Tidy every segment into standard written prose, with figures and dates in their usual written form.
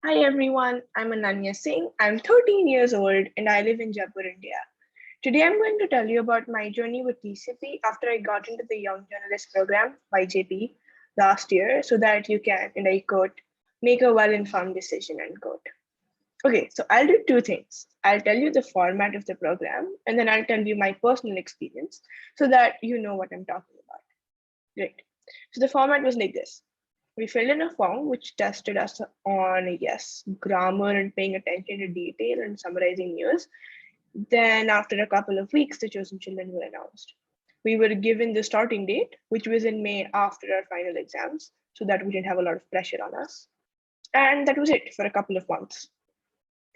Hi everyone, I'm Ananya Singh. I'm 13 years old and I live in Jaipur, India. Today I'm going to tell you about my journey with TCP after I got into the Young Journalist Program by JP last year so that you can, and I quote, make a well-informed decision, end quote. Okay, so I'll do two things. I'll tell you the format of the program and then I'll tell you my personal experience so that you know what I'm talking about. Great. So the format was like this. We filled in a form which tested us on, yes, grammar and paying attention to detail and summarizing news. Then, after a couple of weeks, the chosen children were announced. We were given the starting date, which was in May after our final exams, so that we didn't have a lot of pressure on us. And that was it for a couple of months.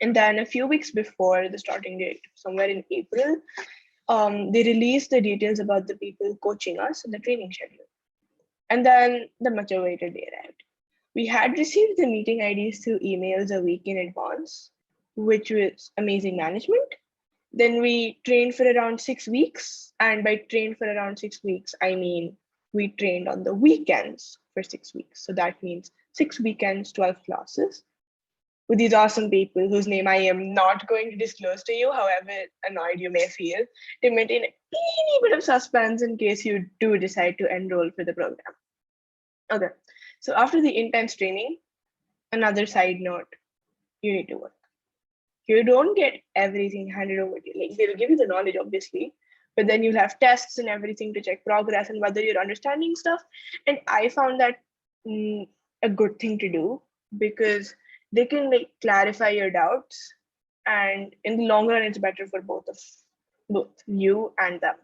And then, a few weeks before the starting date, somewhere in April, they released the details about the people coaching us in the training schedule. And then the much awaited day arrived. We had received the meeting IDs through emails a week in advance, which was amazing management. Then we trained for around 6 weeks. And by trained for around 6 weeks, I mean we trained on the weekends for 6 weeks. So that means 6 weekends, 12 classes with these awesome people whose name I am not going to disclose to you, however annoyed you may feel, to maintain a teeny bit of suspense in case you do decide to enroll for the program. Okay, so after the intense training, another side note, you need to work. You don't get everything handed over to you. Like they'll give you the knowledge, obviously, but then you'll have tests and everything to check progress and whether you're understanding stuff. And I found that a good thing to do because they can like clarify your doubts, and in the long run, it's better for both you and them.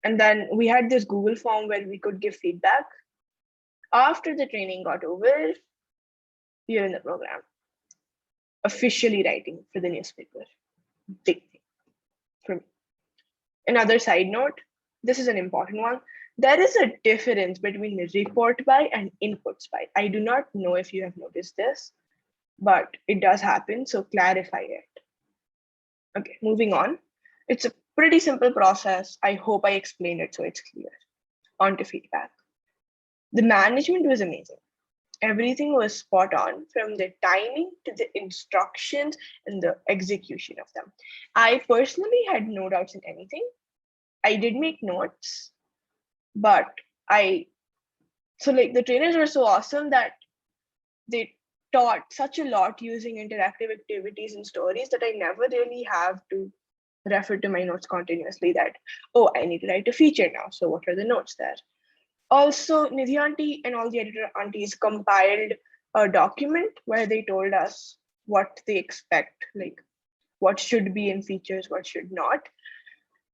And then we had this Google form where we could give feedback. After the training got over, you're in the program, officially writing for the newspaper. Big thing for me. Another side note, this is an important one. There is a difference between report by and inputs by. I do not know if you have noticed this, but it does happen, so clarify it. Okay, moving on. It's a pretty simple process. I hope I explained it so it's clear. On to feedback. The management was amazing. Everything was spot on from the timing to the instructions and the execution of them. I personally had no doubts in anything. I did make notes, but the trainers were so awesome that they taught such a lot using interactive activities and stories that I never really have to refer to my notes continuously that, oh, I need to write a feature now. So what are the notes there? Also, Nidhi auntie and all the editor aunties compiled a document where they told us what they expect, like what should be in features, what should not.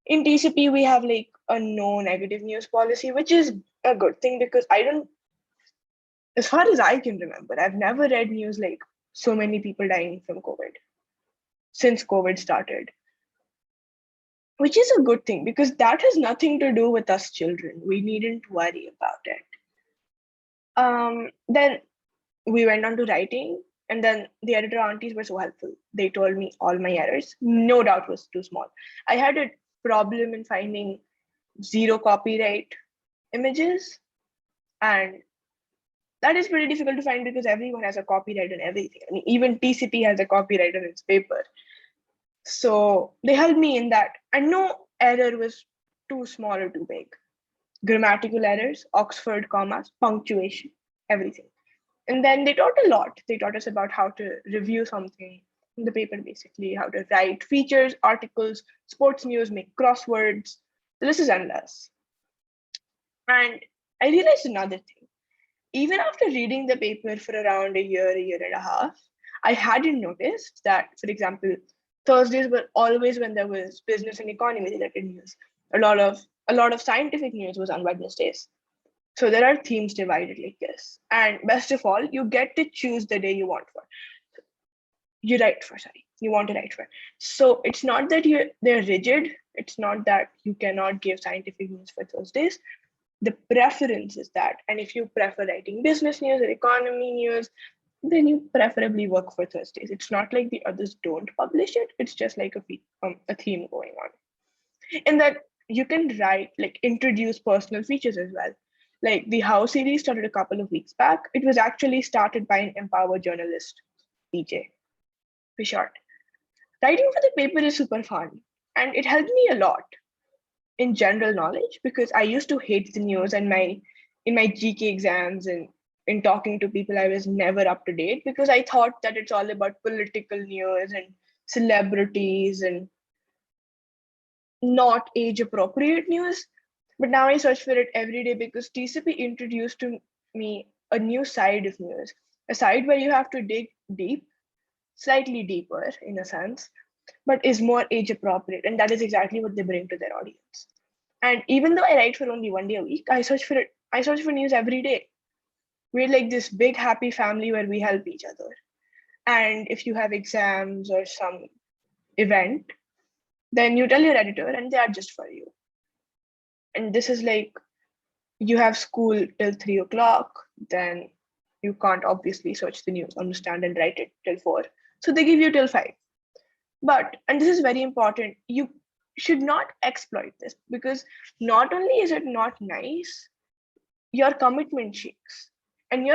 In TCP, we have like a no negative news policy, which is a good thing because as far as I can remember, I've never read news like so many people dying from COVID since COVID started, which is a good thing because that has nothing to do with us children. We needn't worry about it. Then we went on to writing, and then the editor aunties were so helpful. They told me all my errors. No doubt was too small. I had a problem in finding zero copyright images, and that is pretty difficult to find because everyone has a copyright on everything. I mean, even TCP has a copyright on its paper. So they helped me in that. And no error was too small or too big. Grammatical errors, Oxford commas, punctuation, everything. And then they taught a lot. They taught us about how to review something in the paper, basically, how to write features, articles, sports news, make crosswords. The list is endless. And I realized another thing. Even after reading the paper for around a year and a half, I hadn't noticed that, for example, Thursdays were always when there was business and economy related news. A lot of scientific news was on Wednesdays. So there are themes divided like this. And best of all, you get to choose the day you want for. You want to write for. So it's not that they're rigid. It's not that you cannot give scientific news for Thursdays. The preference is that, and if you prefer writing business news or economy news, then you preferably work for Thursdays. It's not like the others don't publish it. It's just like a theme going on. And that you can write, like introduce personal features as well. Like the How series started a couple of weeks back. It was actually started by an empowered journalist, PJ, for short. Writing for the paper is super fun, and it helped me a lot in general knowledge because I used to hate the news and my GK exams and in talking to people, I was never up to date because I thought that it's all about political news and celebrities and not age appropriate news. But now I search for it every day because TCP introduced to me a new side of news, a side where you have to dig deep, slightly deeper in a sense, but is more age appropriate. And that is exactly what they bring to their audience. And even though I write for only 1 day a week, I search for it. I search for news every day. We're like this big happy family where we help each other. And if you have exams or some event, then you tell your editor and they adjust for you. And this is like you have school till 3 o'clock, then you can't obviously search the news, understand and write it till 4. So they give you till 5. But, and this is very important, you should not exploit this because not only is it not nice, your commitment shakes and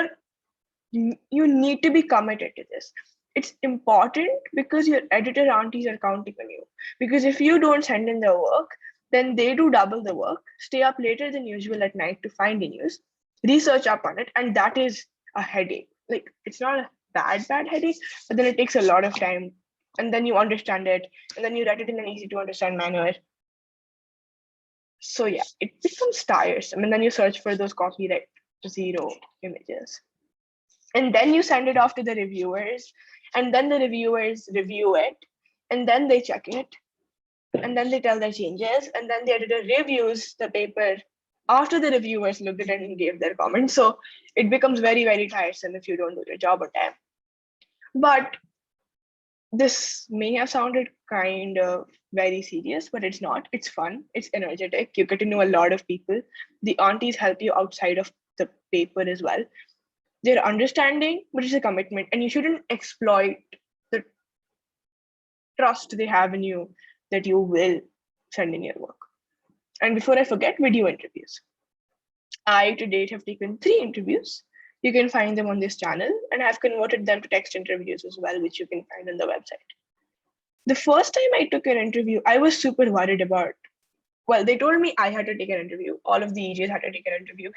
you need to be committed to this. It's important because your editor aunties are counting on you. Because if you don't send in the work, then they do double the work, stay up later than usual at night to find the news, research up on it, and that is a headache. Like it's not a bad headache, but then it takes a lot of time. And then you understand it, and then you write it in an easy to understand manner. So yeah, it becomes tiresome. And then you search for those copyright zero images. And then you send it off to the reviewers, and then the reviewers review it, and then they check it, and then they tell their changes, and then the editor reviews the paper after the reviewers looked at it and gave their comments. So it becomes very, very tiresome if you don't do your job on time. But this may have sounded kind of very serious, but it's not. It's fun. It's energetic. You get to know a lot of people. The aunties help you outside of the paper as well. They're understanding, but it's a commitment, and you shouldn't exploit the trust they have in you that you will send in your work. And before I forget, video interviews. I to date have taken 3 interviews. You can find them on this channel, and I've converted them to text interviews as well, which you can find on the website. The first time I took an interview, I was super worried about. Well, they told me I had to take an interview. All of the EJs had to take an interview.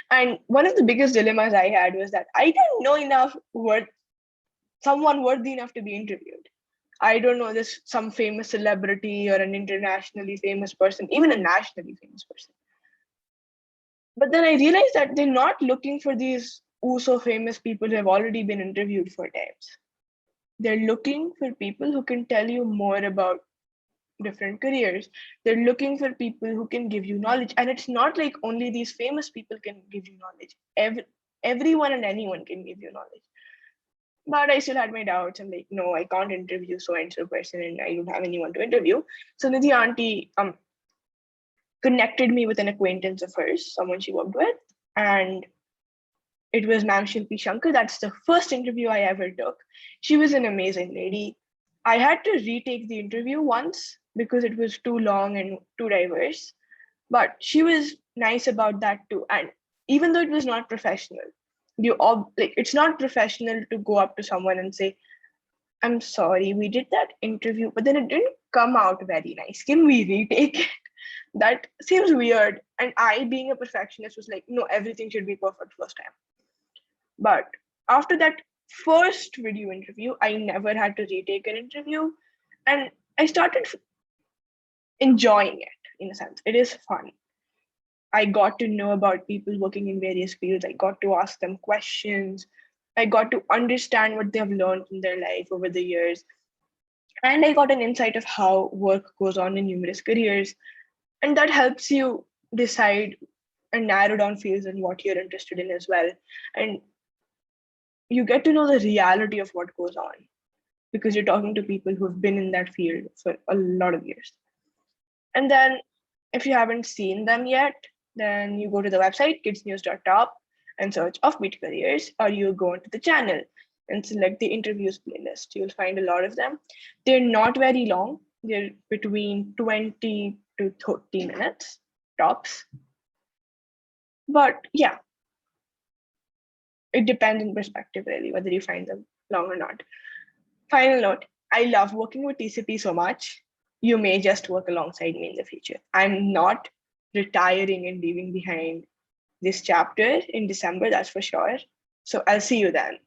And one of the biggest dilemmas I had was that I didn't know enough someone worthy enough to be interviewed. I don't know this some famous celebrity or an internationally famous person, even a nationally famous person. But then I realized that they're not looking for these so famous people who have already been interviewed 4 times. They're looking for people who can tell you more about different careers. They're looking for people who can give you knowledge. And it's not like only these famous people can give you knowledge. Everyone and anyone can give you knowledge. But I still had my doubts. I'm like, no, I can't interview so and so person, and I don't have anyone to interview. So Nidhi auntie connected me with an acquaintance of hers, someone she worked with, and it was Ma'am Shilpi Shankar. That's the first interview I ever took. She was an amazing lady. I had to retake the interview once because it was too long and too diverse, but she was nice about that too. And even though it was not professional, it's not professional to go up to someone and say, I'm sorry, we did that interview, but then it didn't come out very nice. Can we retake it? That seems weird. And I, being a perfectionist, was like, no, everything should be perfect first time. But after that first video interview, I never had to retake an interview. And I started enjoying it in a sense. It is fun. I got to know about people working in various fields. I got to ask them questions. I got to understand what they have learned in their life over the years. And I got an insight of how work goes on in numerous careers. And that helps you decide and narrow down fields and what you're interested in as well. And you get to know the reality of what goes on because you're talking to people who've been in that field for a lot of years. And then if you haven't seen them yet, then you go to the website kidsnews.top and search offbeat careers, or you go into the channel and select the interviews playlist. You'll find a lot of them. They're not very long. They're between 20 to 30 minutes tops. But yeah, it depends on perspective, really, whether you find them long or not. Final note, I love working with TCP so much. You may just work alongside me in the future. I'm not retiring and leaving behind this chapter in December, that's for sure. So I'll see you then.